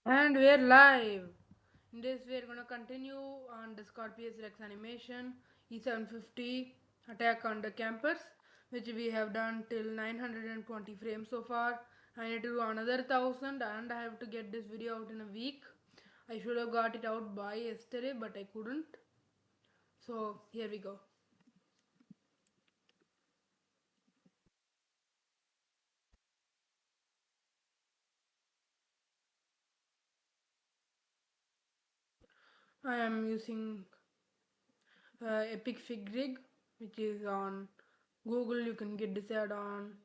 And we're live. In this, we're gonna continue on the Scorpius Rex animation E750 attack on the campers, which we have done till 920 frames so far. I need to do another 1000, and I have to get this video out in a week. I should have got it out by yesterday, but I couldn't. So here we go. I am using Epic Fig Rig, which is on Google. You can get this add-on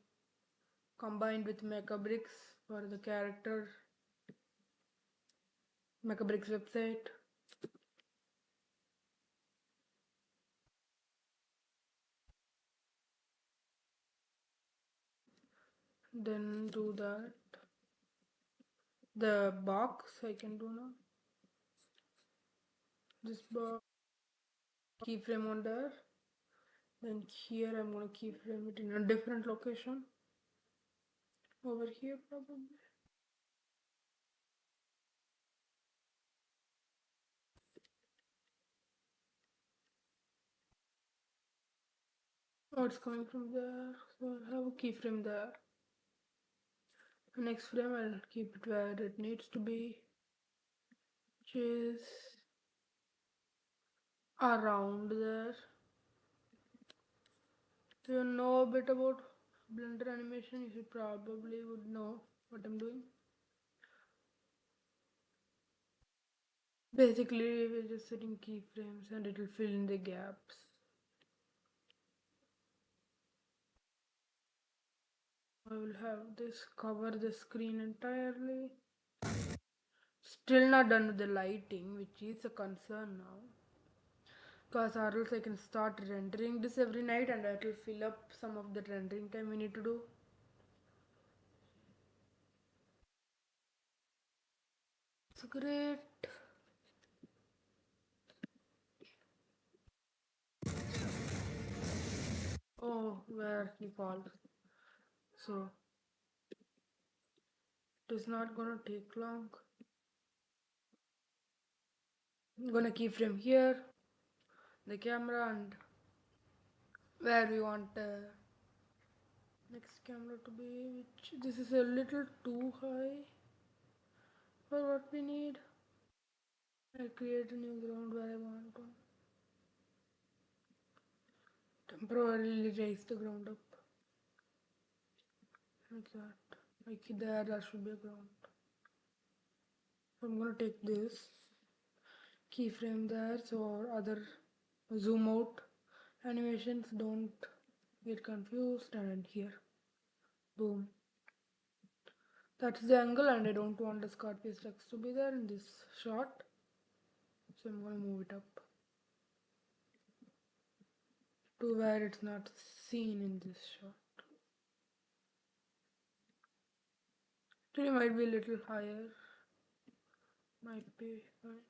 combined with Mechabricks for the character. Mechabricks website. Then do that. The box I can do now. This box keyframe on there. Then here I'm gonna keyframe it in a different location. Over here probably. Oh, it's coming from there. So I'll have a keyframe there. The next frame I'll keep it where it needs to be, which is around there. If you know a bit about Blender animation, you probably would know what I'm doing. Basically, we're just setting keyframes and it will fill in the gaps. I will have this cover the screen entirely. Still not done with the lighting, which is a concern now. Because or else I can start rendering this every night and that will fill up some of the rendering time we need to do. It's great. Oh, where he falls. So it is not gonna take long. I'm gonna keyframe here, the camera, and where we want next camera to be, which this is a little too high for what we need. I'll create a new ground where I want to temporarily raise the ground up like that. Like there should be a ground. So I'm gonna take this keyframe there so other zoom out animations don't get confused, and here, boom. That's the angle, and I don't want the Scorpius text to be there in this shot, so I'm gonna move it up to where it's not seen in this shot. Actually, might be a little higher. Might be fine.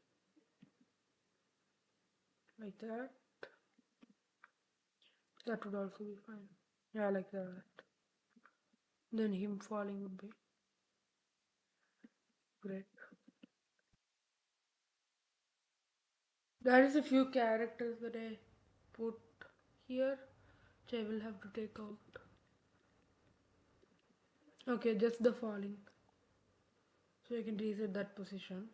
Like that. That would also be fine. Yeah, like that. Then him falling would be great. There is a few characters that I put here, which I will have to take out. Okay, just the falling. So I can reset that position.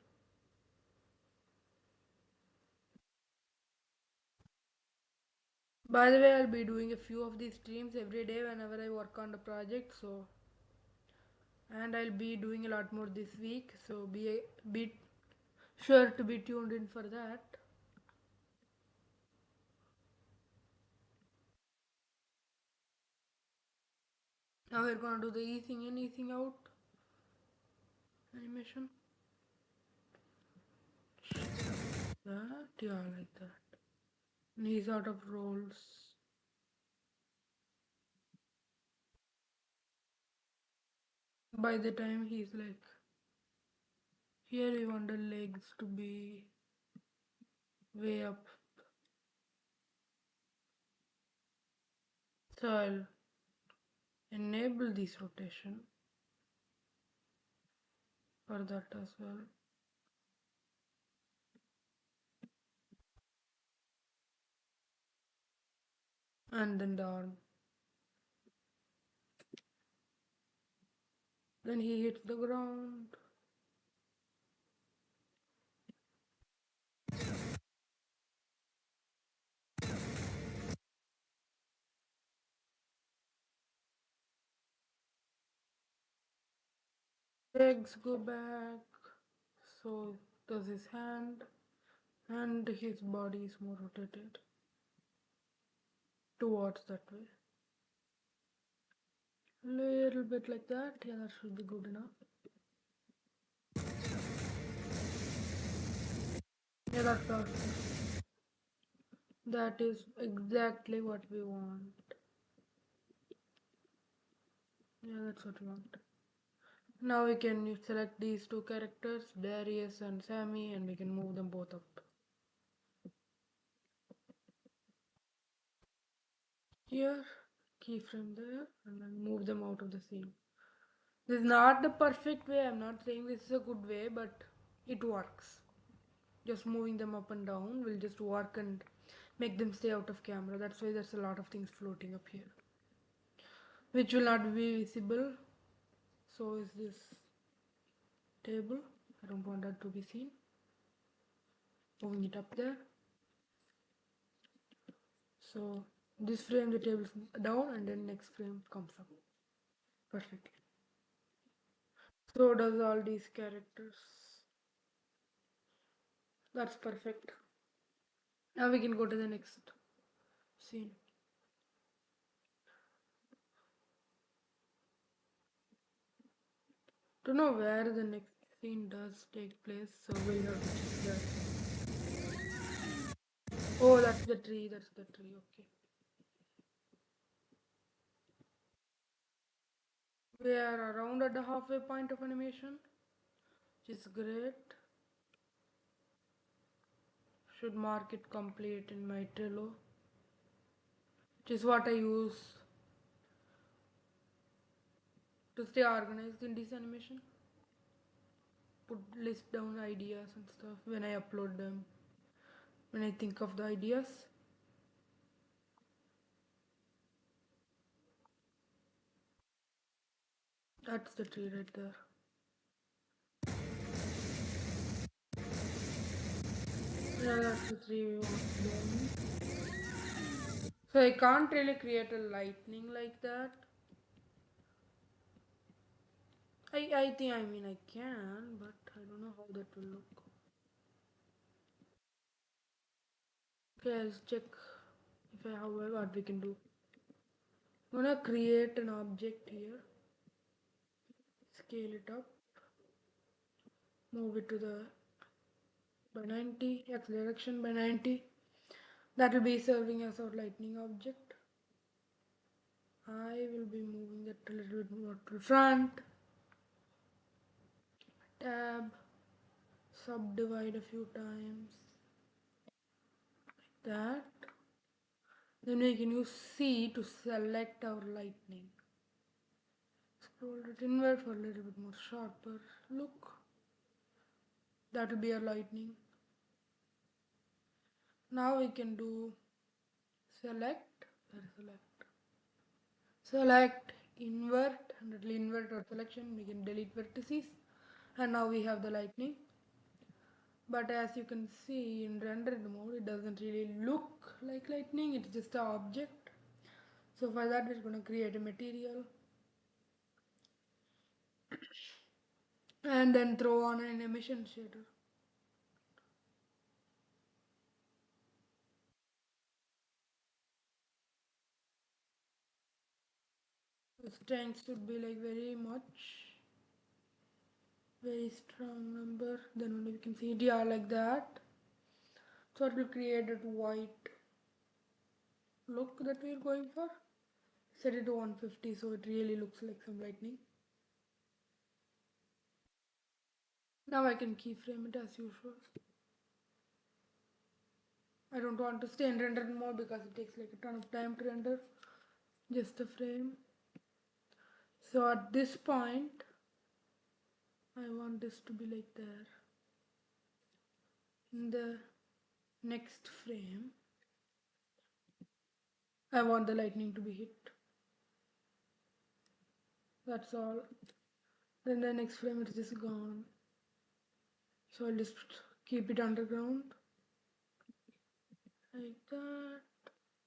By the way, I'll be doing a few of these streams every day whenever I work on the project. So, and I'll be doing a lot more this week. So be sure to be tuned in for that. Now we're gonna do the easing in, easing out animation. That, yeah, like that. And he's out of rolls. By the time he's like, here we want the legs to be way up. So I'll enable this rotation. for that as well. And then the arm. Then he hits the ground. Legs go back. So does his hand. And his body is more rotated towards that way. Little bit like that. Yeah, that should be good enough. Yeah, that's awesome. That is exactly what we want. Yeah, that's what we want. Now we can select these two characters, Darius and Sammy, and we can move them both up. Here, keyframe there, and then move them out of the scene. This is not the perfect way, I'm not saying this is a good way, but it works. Just moving them up and down will just work and make them stay out of camera. That's why there's a lot of things floating up here, which will not be visible. So is this table. I don't want that to be seen. Moving it up there. So this frame the table is down and then next frame comes up. Perfect. So does all these characters. That's perfect. Now we can go to the next scene. To know where the next scene does take place, so we'll have to check that. Oh, that's the tree, okay. We are around at the halfway point of animation, which is great. Should mark it complete in my Trello, which is what I use to stay organized in this animation. Put list down ideas and stuff when I upload them, when I think of the ideas. That's the tree right there. Yeah, that's the tree we want to do. So I can't really create a lightning like that. I think I can, but I don't know how that will look. Okay, let's check if I have what we can do. I'm gonna create an object here, scale it up, move it to the by 90, x direction by 90. That will be serving as our lightning object. I will be moving that a little bit more to the front. Tab, subdivide a few times, like that. Then we can use C to select our lightning. Scroll it inward for a little bit more sharper look. That will be our lightning. Now we can do select, select, invert, and it will invert our selection. We can delete vertices, and now we have the lightning. But as you can see in rendered mode, it doesn't really look like lightning, it's just an object. So for that, we're going to create a material and then throw on an emission shader. The strength should be like very strong number. Then only we can see it, yeah, like that. So it will create that white look that we're going for. Set it to 150 so it really looks like some lightning. Now I can keyframe it as usual. I don't want to stay in rendered mode because it takes like a ton of time to render just a frame. So at this point, I want this to be like there. In the next frame, I want the lightning to be hit. That's all. Then the next frame it's just gone. So I'll just keep it underground. Like that.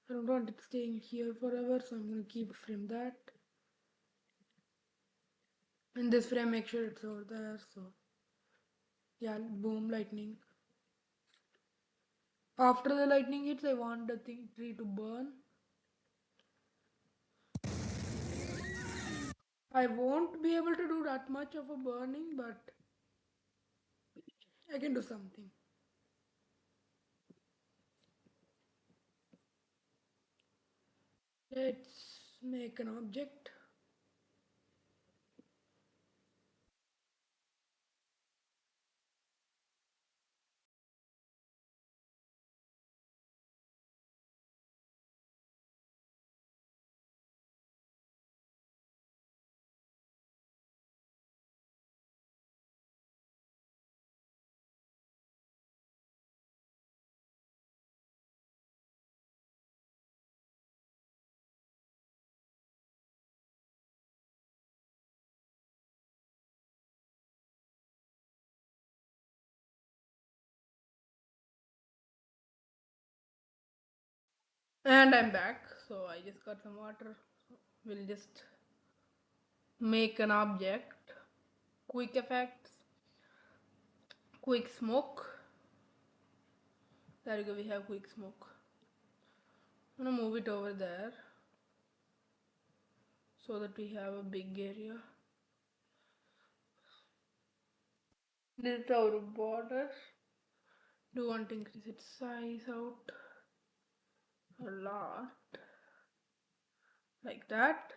I don't want it staying here forever, so I'm gonna keep frame that. In this frame, make sure it's over there. So yeah, boom, lightning. After the lightning hits, I want the tree to burn. I won't be able to do that much of a burning, but I can do something. Let's make an object. And I'm back. So I just got some water. We'll just make an object. Quick effects. Quick smoke. There you go, we have quick smoke. I'm gonna move it over there so that we have a big area. This is our border. Do want to increase its size out a lot, like that.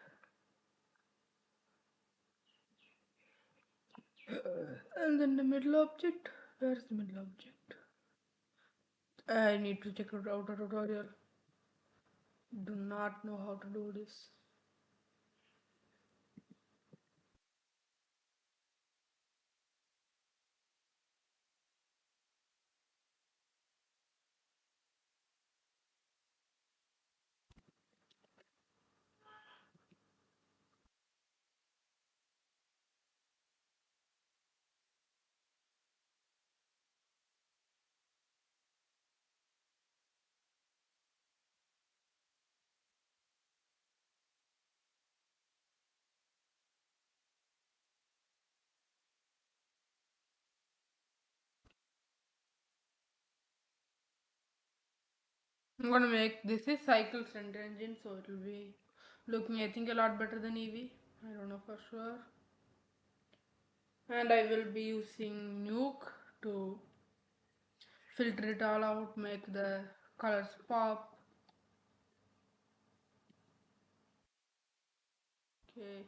And then the middle object. Where's the middle object? I need to check out a tutorial. Do not know how to do this. I'm gonna make this is cycle render engine, so it will be looking I think a lot better than Eevee. I don't know for sure. And I will be using Nuke to filter it all out, make the colors pop. Okay.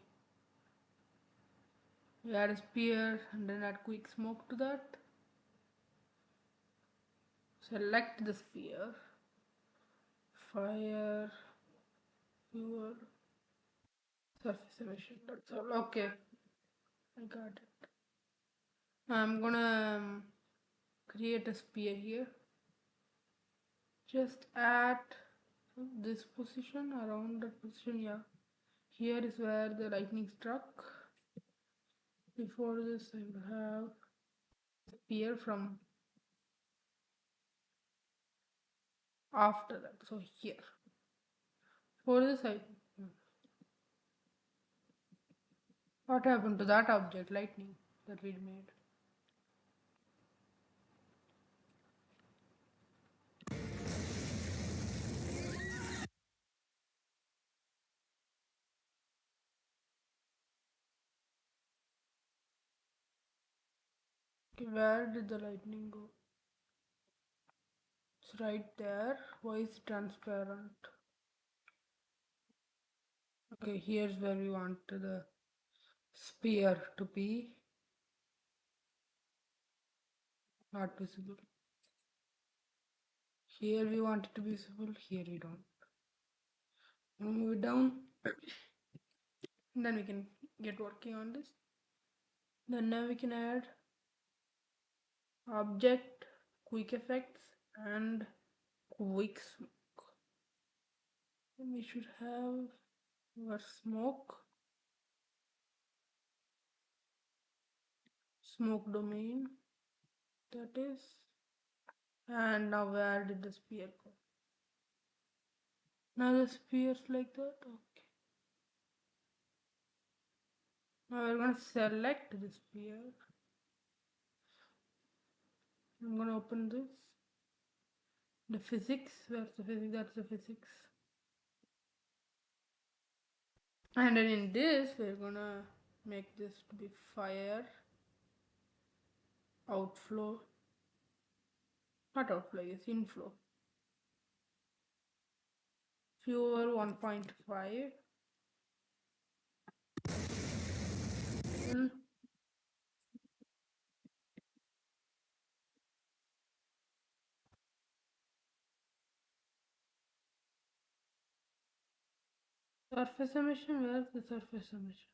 We add a spear and then add quick smoke to that. Select the sphere. Fire. Fuel. Surface emission. That's all. Okay. I got it. I'm gonna create a spear here. Just at this position, around that position, yeah. Here is where the lightning struck. Before this, I will have spear from after that. So here. For this, what happened to that object, lightning, that we made? Okay, where did the lightning go? It's right there. Why is it transparent? Okay, here's where we want the spear to be. Not visible. Here we want it to be visible. Here we don't. Move it down. And then we can get working on this. Then now we can add object, quick effects, and quick smoke. And we should have our smoke domain, that is, and now where did the spear go? Now the spear's like that. Okay. Now we're gonna select the spear. I'm gonna open this. The physics, where's the physics? That's the physics. And then in this, we're gonna make this to be fire outflow, not outflow, yes, inflow. Fuel 1.5. Surface emission, where's the surface emission?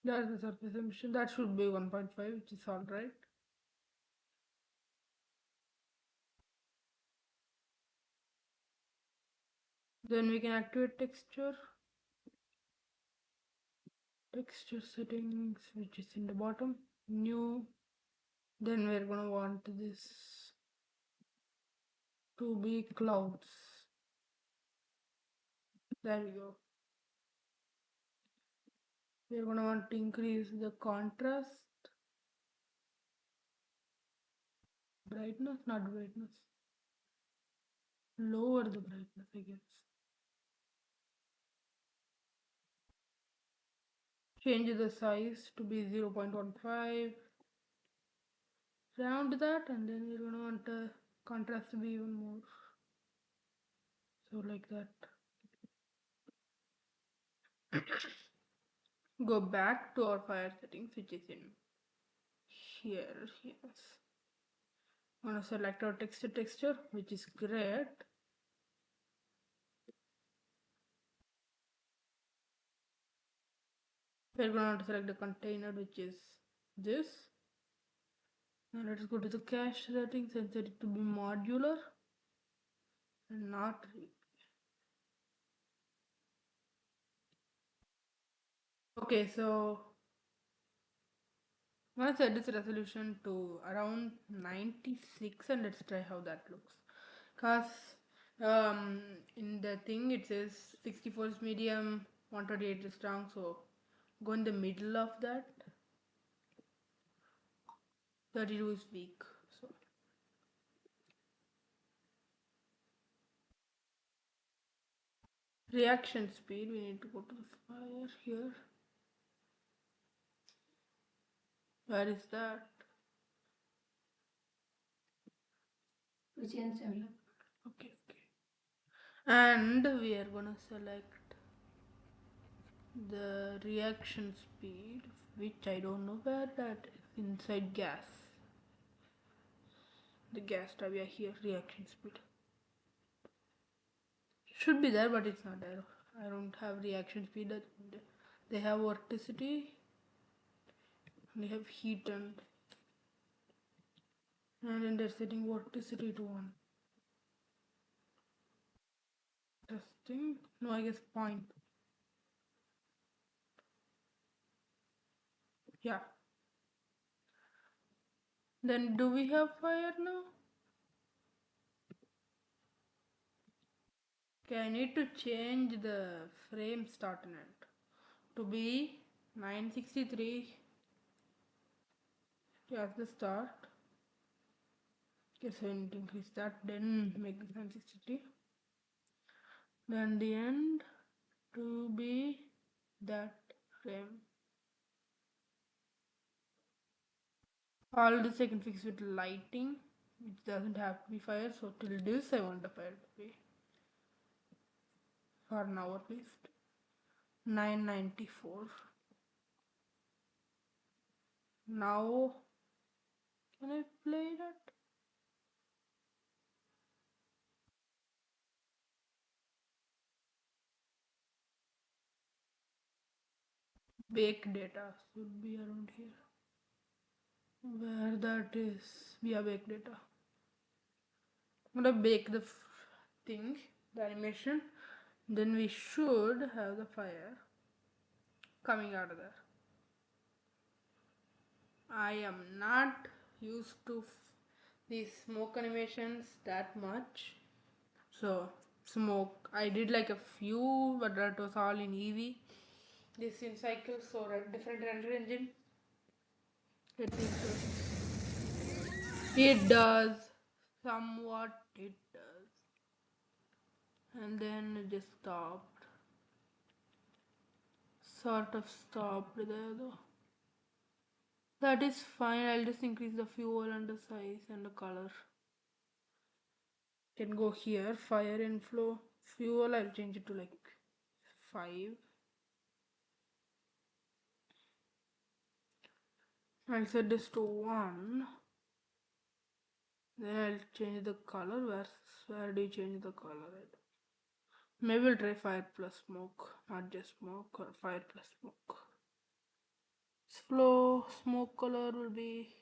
That's the surface emission. That should be 1.5, which is alright. Then we can activate texture. Texture settings, which is in the bottom. New. Then we're gonna want this to be clouds. There we go. We're gonna want to increase the contrast. Brightness, not brightness. Lower the brightness, I guess. Change the size to be 0.15. Round that, and then we're gonna want the contrast to be even more. So like that. Go back to our fire settings, which is in here. Yes. I'm gonna select our texture, which is great. We're going to select the container, which is this. Now let's go to the cache settings and set it to be modular and not okay. So I'm gonna set this resolution to around 96 and let's try how that looks. Cause in the thing it says 64 is medium, 128 is strong, so go in the middle of that. 32 is weak. So reaction speed, we need to go to the fire here. Where is that? Okay. And we are gonna select the reaction speed, which I don't know where that is. Inside gas. The gas tab, yeah, here, reaction speed. Should be there, but it's not there. I don't have reaction speed. They have vorticity. They have heat and then they're setting vorticity to 1. Testing. No, I guess point. Yeah. Then do we have fire now? Okay, I need to change the frame start and end to be 963. As the start. Okay, so I need to increase that, then make this 963. Then the end to be that frame. All this I can fix with lighting, which doesn't have to be fire. So till this I want the fire to be, for now at least, 994. Now can I play that? bake data should be around here. Where that is, we have bake data. I'm gonna bake the thing, the animation. Then we should have the fire coming out of there. I am not used to these smoke animations that much. So smoke, I did like a few, but that was all in EV. This in cycles, so a different render engine. Let me show. It does somewhat. It does, and then it just stopped. Sort of stopped there though. That is fine. I'll just increase the fuel and the size and the color. Can go here. Fire inflow. Fuel, I'll change it to like 5. I'll set this to 1. Then I'll change the color. Where do you change the color? Maybe we'll try fire plus smoke. Not just smoke, or fire plus smoke. Flow smoke color will be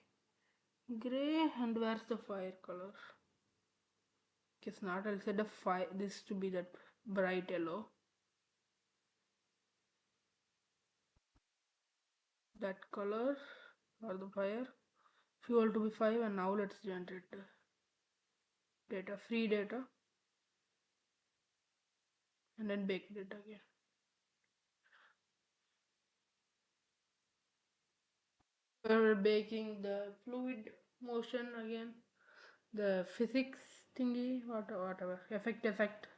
gray. And where's the fire color? Guess not. I'll set the fire, this to be that bright yellow. That color or the fire. Fuel to be 5, and now let's generate data, free data, and then bake data again. We're baking the fluid motion again, the physics thingy, whatever, effect,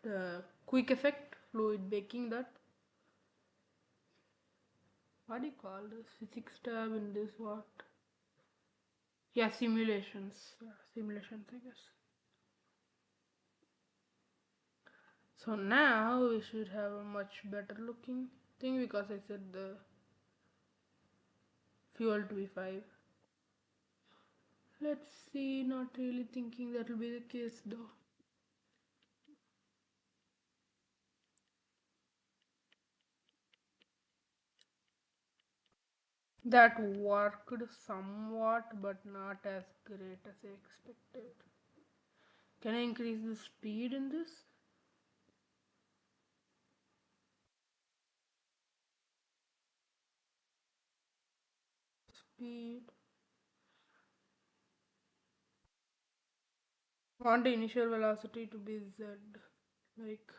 the quick effect, fluid baking that. What do you call this? Physics tab in this what? Yeah, simulations. Yeah, simulations, I guess. So now we should have a much better looking thing because I set the fuel to be 5. Let's see, not really thinking that will be the case though. That worked somewhat, but not as great as I expected. Can I increase the speed in this? Speed. Want the initial velocity to be z, like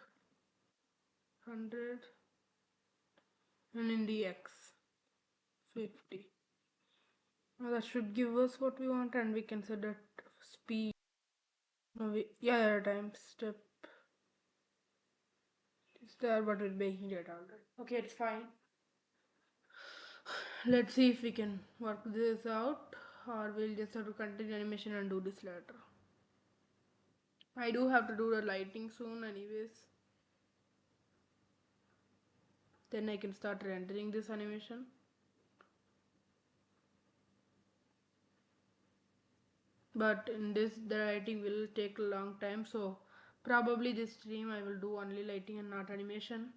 100, and in the x 50. Now that should give us what we want, and we can set that speed. No, yeah, time step is there, but we're making it already. Okay, it's fine. Let's see if we can work this out, or we'll just have to continue animation and do this later. I do have to do the lighting soon anyways. Then I can start rendering this animation. But in this, the lighting will take a long time, so probably this stream I will do only lighting and not animation,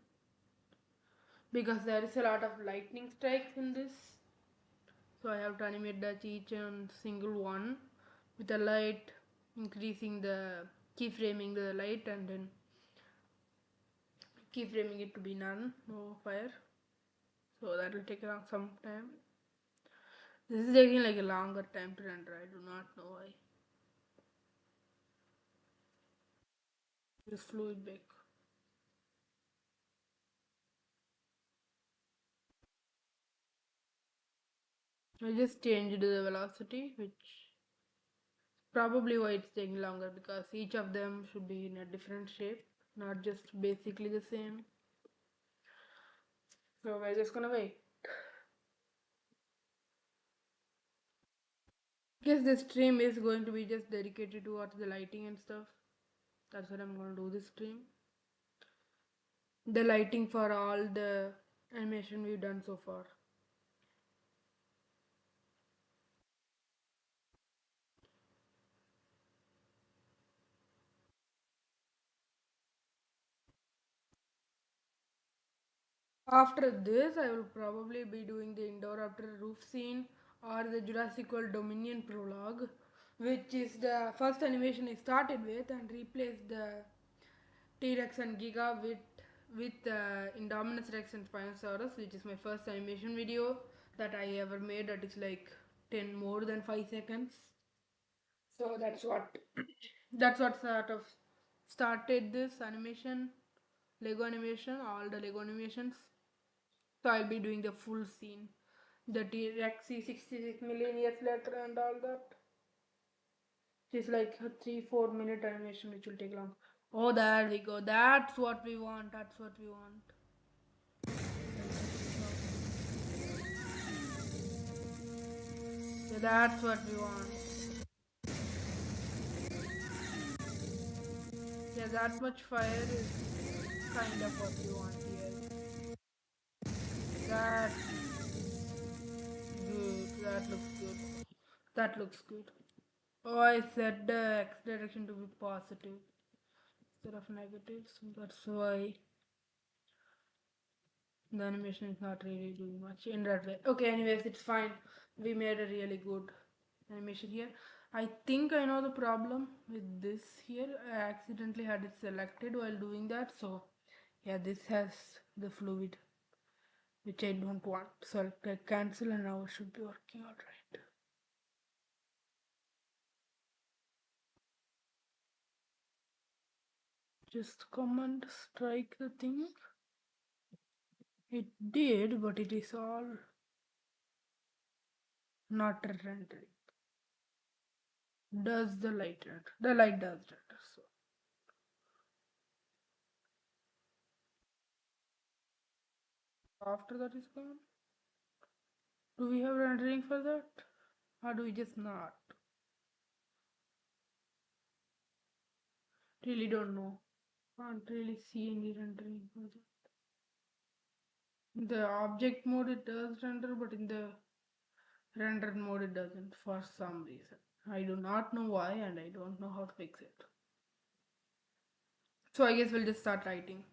because there is a lot of lightning strikes in this. So I have to animate that each and single one with a light, increasing the keyframing the light, and then keyframing it to be none, no fire. So that will take around some time. This is taking like a longer time to render. I do not know why. Just fluid bake. I just changed the velocity, which probably why it's taking longer, because each of them should be in a different shape, not just basically the same. So we're just gonna wait. Guess this stream is going to be just dedicated towards the lighting and stuff. That's what I'm gonna do this stream. The lighting for all the animation we've done so far. After this, I will probably be doing the Indoraptor roof scene or the Jurassic World Dominion prologue, which is the first animation I started with, and replaced the T-Rex and Giga with Indominus Rex and Spinosaurus, which is my first animation video that I ever made. That is like 10 more than 5 seconds. So that's what sort of started this animation, Lego animation, all the Lego animations. So I'll be doing the full scene, the T-Rex 66 million years later and all that. It's like a 3-4 minute animation which will take long. Oh, there we go. That's what we want. That's what we want. Yeah, that's what we want. Yeah, that much fire is kind of what we want here. That's good. That looks good. That looks good. Oh, I set the X direction to be positive instead of negative, so that's why the animation is not really doing much in that way. Okay, anyways, it's fine. We made a really good animation here. I think I know the problem with this here. I accidentally had it selected while doing that, so yeah, this has the fluid which I don't want, so I'll click cancel and now it should be working alright. Just command strike the thing. It did, but it is all not rendering. Does the light render? The light does render, so after that is gone. Do we have rendering for that? Or do we just not? Really don't know. Can't really see any rendering for that. In the object mode it does render, but in the rendered mode it doesn't for some reason. I do not know why and I don't know how to fix it. So I guess we'll just start writing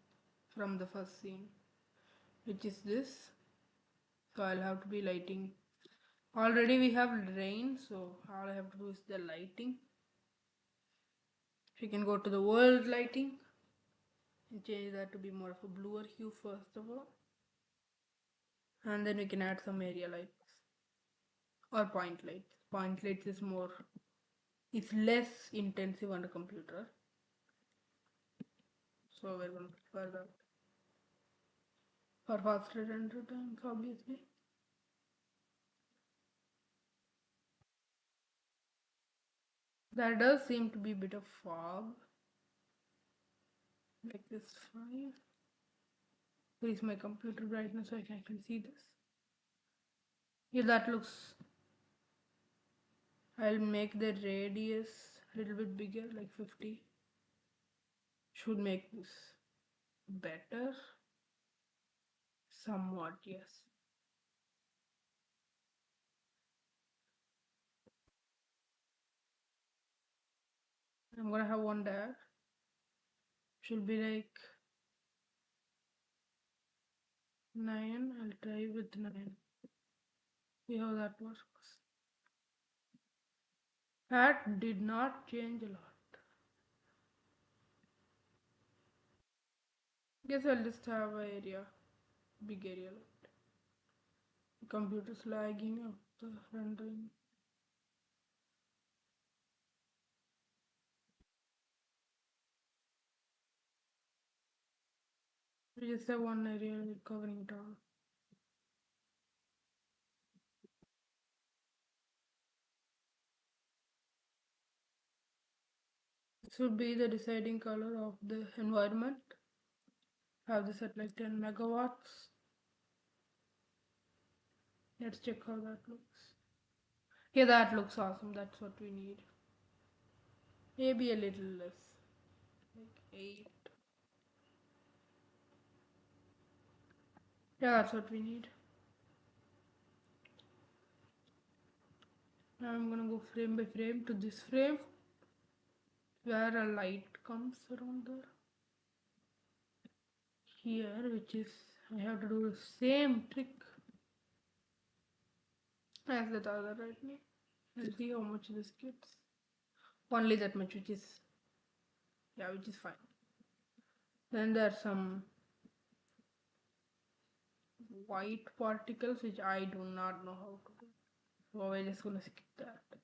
from the first scene, which is this. So I'll have to be lighting. Already we have rain, so all I have to do is the lighting. We can go to the world lighting and change that to be more of a bluer hue first of all. And then we can add some area lights or point lights. Point lights is more, it's less intensive on the computer. So we're going to prefer that for faster render times, obviously. There does seem to be a bit of fog, like this 5. Increase my computer brightness so I can actually see this. Yeah, that looks. I'll make the radius a little bit bigger, like 50. Should make this better. Somewhat, yes. I'm gonna have one there. Should be like 9. I'll try with 9. See how that works. That did not change a lot. Guess I'll just have an area, big area. The computer's lagging up the rendering. We just have one area covering it all. This would be the deciding color of the environment. Have this at like 10 megawatts. Let's check how that looks. Yeah, that looks awesome. That's what we need. Maybe a little less, like 8. Yeah, that's what we need. Now I'm gonna go frame by frame to this frame where a light comes around there. Here, which is I have to do the same trick as that other right now. Let's see how much this gets. Only that much, which is, yeah, which is fine. Then there are some white particles which I do not know how to do. So we're just gonna skip that.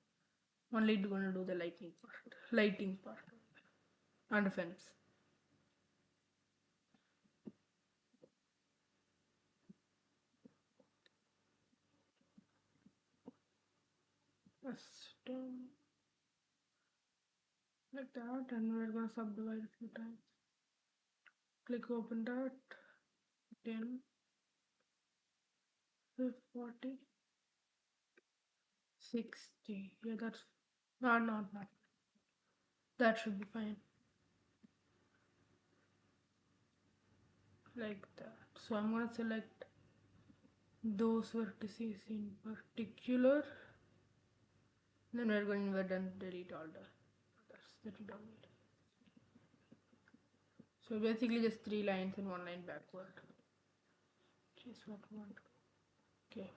Only gonna do the lighting part, and fence. Custom like that, and we're gonna subdivide a few times. Click open that. 10, 40, 60. Yeah, that's not. That should be fine. Like that. So I'm gonna select those vertices in particular. Then we're going to delete all the others that we don't need. So basically just 3 lines and 1 line backward. Which is what we want. Okay.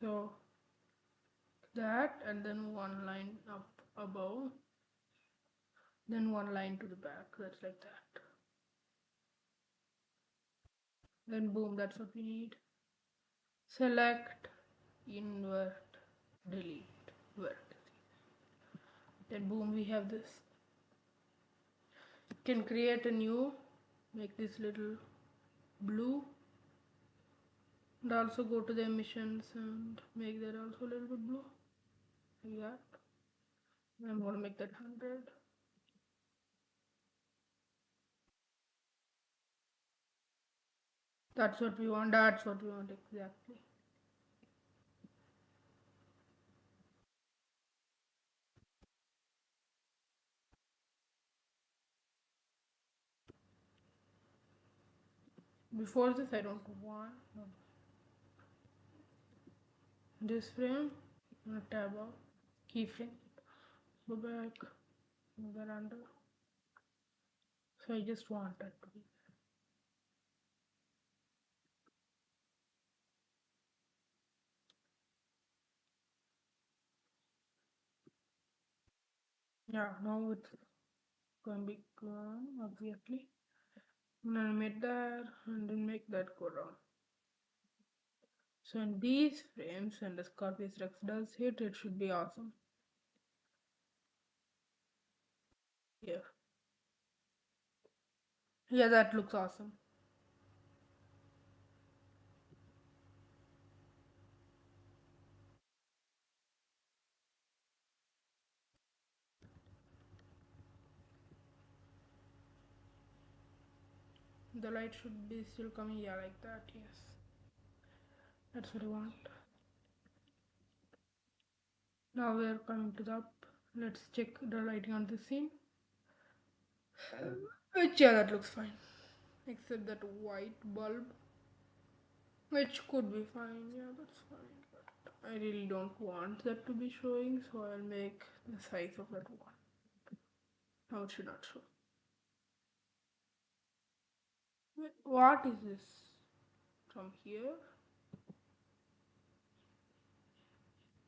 So that, and then 1 line up above, then 1 line to the back. That's like that. Then boom, that's what we need. Select, invert, delete, vertices. Then boom, we have this. Can create a new, make this little blue, and also go to the emissions and make that also a little bit blue, like that. I'm gonna make that 100. That's what we want. That's what we want exactly. Before this, I don't want this frame. I'm gonna tab out keyframe. Go back, move that under. So I just want that to be. Yeah, now it's going to be gone, obviously. I'm gonna make that and then make that go down. So in these frames, when the Scorpius Rex does hit, it should be awesome. Here. Yeah, that looks awesome. The light should be still coming, yeah, like that, yes. That's what I want. Now we're coming to the up. Let's check the lighting on the scene. Which, yeah, that looks fine. Except that white bulb, which could be fine, yeah, that's fine. But I really don't want that to be showing, so I'll make the size of that one. Now it should not show. Wait, what is this? From here?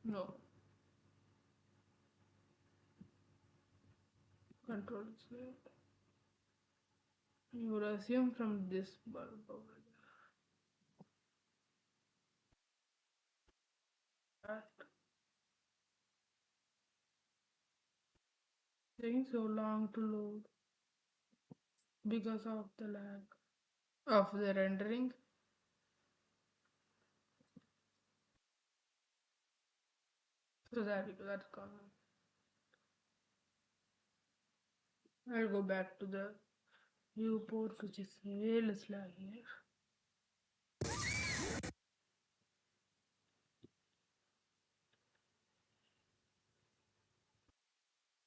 No. Control Z. You would assume from this bulb over there. That taking so long to load because of the lag of the rendering. So there we go, that's gone. I'll go back to the viewport, which is really lag here.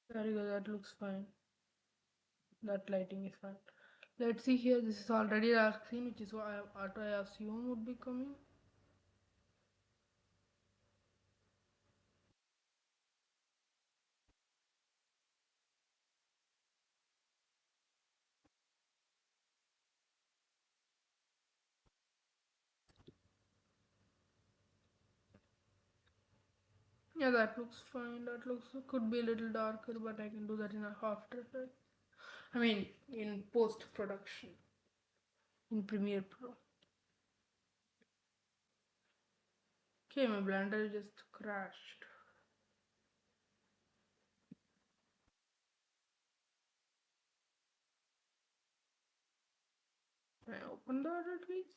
There you go, that looks fine. That lighting is fine. Let's see here, this is already dark scene, which is what I assume would be coming. Yeah, that looks fine. That looks could be a little darker, but I can do that in a After Effects. I mean, in post production, in Premiere Pro. Okay, my blender just crashed. Can I open that at least?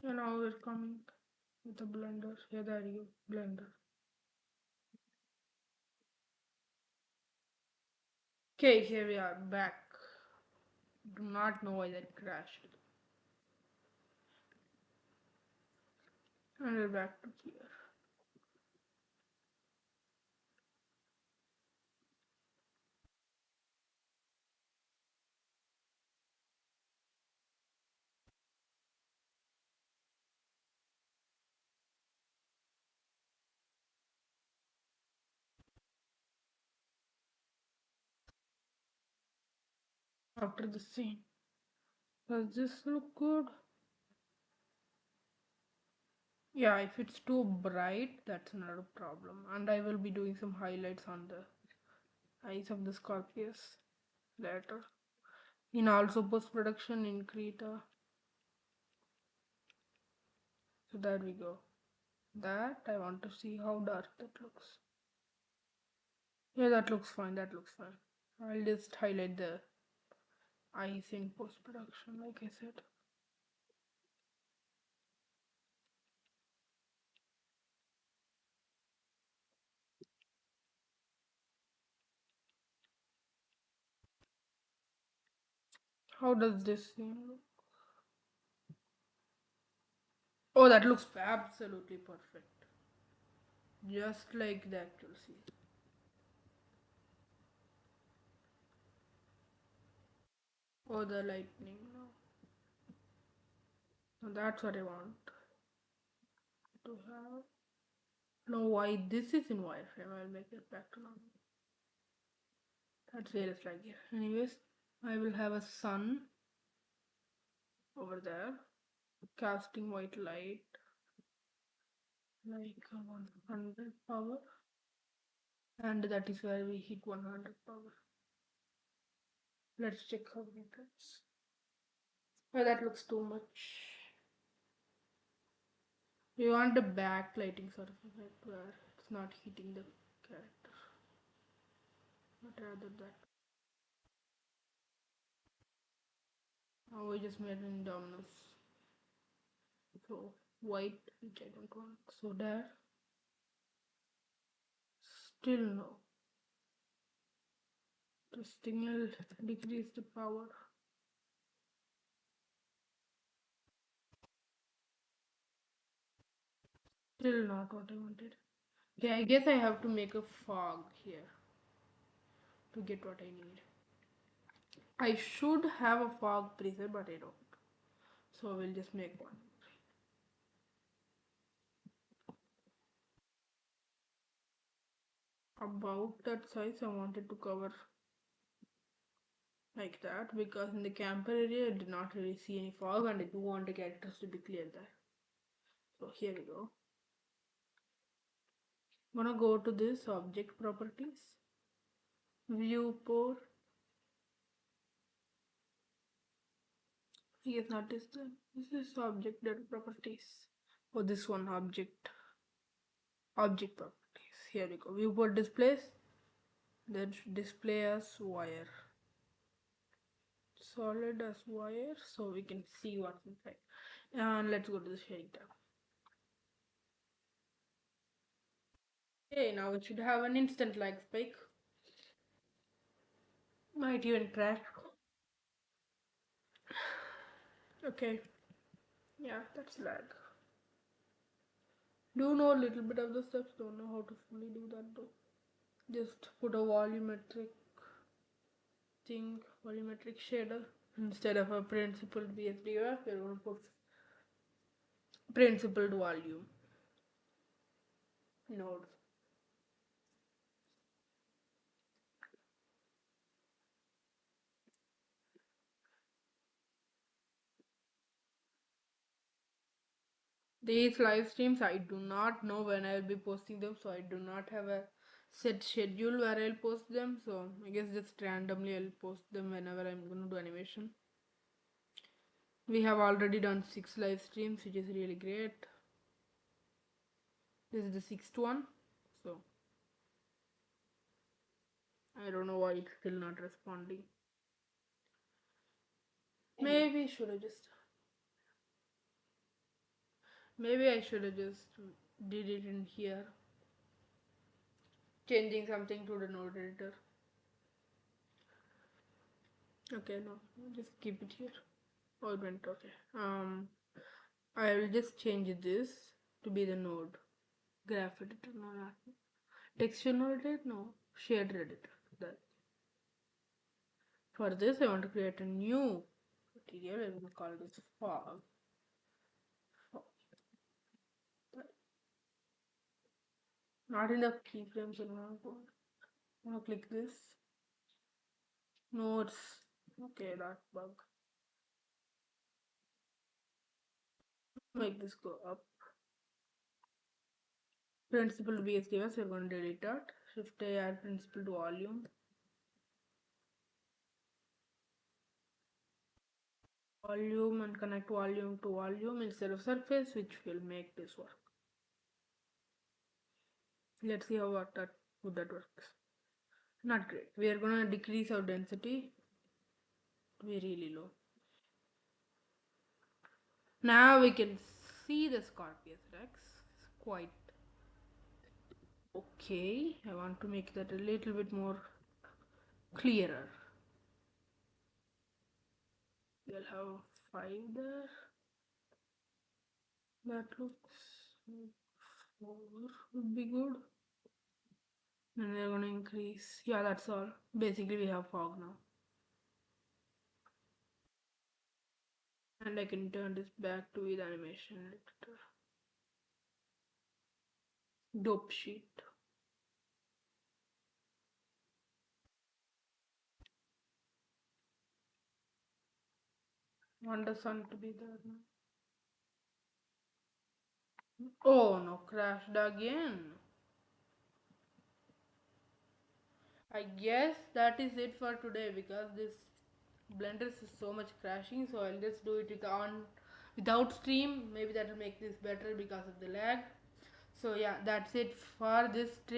And now we're coming with a blender. Here, there you go, blender. Okay, here we are back. Do not know why that crashed. And we're back to here. After the scene. Does this look good? Yeah, if it's too bright, that's not a problem. And I will be doing some highlights on the eyes of the Scorpius later. In also post-production in Creta. So there we go. That I want to see how dark that looks. Yeah, that looks fine. That looks fine. I'll just highlight the eyes in post-production, like I said. How does this scene look? Oh, that looks absolutely perfect. Just like the actual scene. Oh, the lightning. No, that's what I want to have. No, why this is in wireframe? I'll make it back to normal. That's where it's like here. Anyways, I will have a sun over there, casting white light, like 100 power, and that is where we hit 100 power. Let's check how it is. Oh, that looks too much. We want a backlighting sort of effect where it's not hitting the character, but rather that. Oh, we just made an Indominus. So white, which I don't want. So there. Still no. The signal decrease the power. Still not what I wanted. Okay, I guess I have to make a fog here to get what I need. I should have a fog preset, but I don't. So we'll just make one. About that size, I wanted to cover like that because in the camper area I did not really see any fog and I do want the characters to be clear there. So here we go. I'm gonna go to this object properties, viewport. Yes, not this one. This is object data properties. Oh, this one object properties. Here we go. Viewport displays. Then display as wire. Solid as wire, so we can see what's inside. And let's go to the shading tab. Okay, now it should have an instant lag spike. Might even crash. Okay. Yeah, that's lag. Do know a little bit of the steps, don't know how to fully do that though. Just put a volumetric volumetric shader instead of a principled BSD. We're going to put principled volume nodes. These live streams, I do not know when I will be posting them, so I do not have a set schedule where I'll post them. So I guess just randomly I'll post them whenever I'm gonna do animation. We have already done 6 live streams, which is really great. This is the 6th one, so I don't know why it's still not responding. Maybe should I just maybe I should have just did it in here, changing something to the node editor. Okay, no, just keep it here. Oh, it went okay. I will just change this to be the node. Graph editor, no, not texture node editor, no, shader editor. That. For this, I want to create a new material. I will call this fog. Not enough keyframes. I'm gonna click this. Nodes. Okay, that bug. Make this go up. Principal BSDS, we're going to delete that. Shift A, add principal to volume. Volume and connect volume to volume instead of surface, which will make this work. Let's see how good that works. Not great. We are going to decrease our density to be really low. Now we can see the Scorpius Rex. Quite okay. I want to make that a little bit more clearer. We'll have 5 there. That looks 4 would be good. And we're going to increase. Yeah, that's all. Basically, we have fog now. And I can turn this back to with animation editor. Dope sheet. Want the sun to be there now. Oh no, crashed again. I guess that is it for today because this Blender is so much crashing, so I'll just do it without stream. Maybe that will make this better because of the lag. So yeah, that's it for this stream.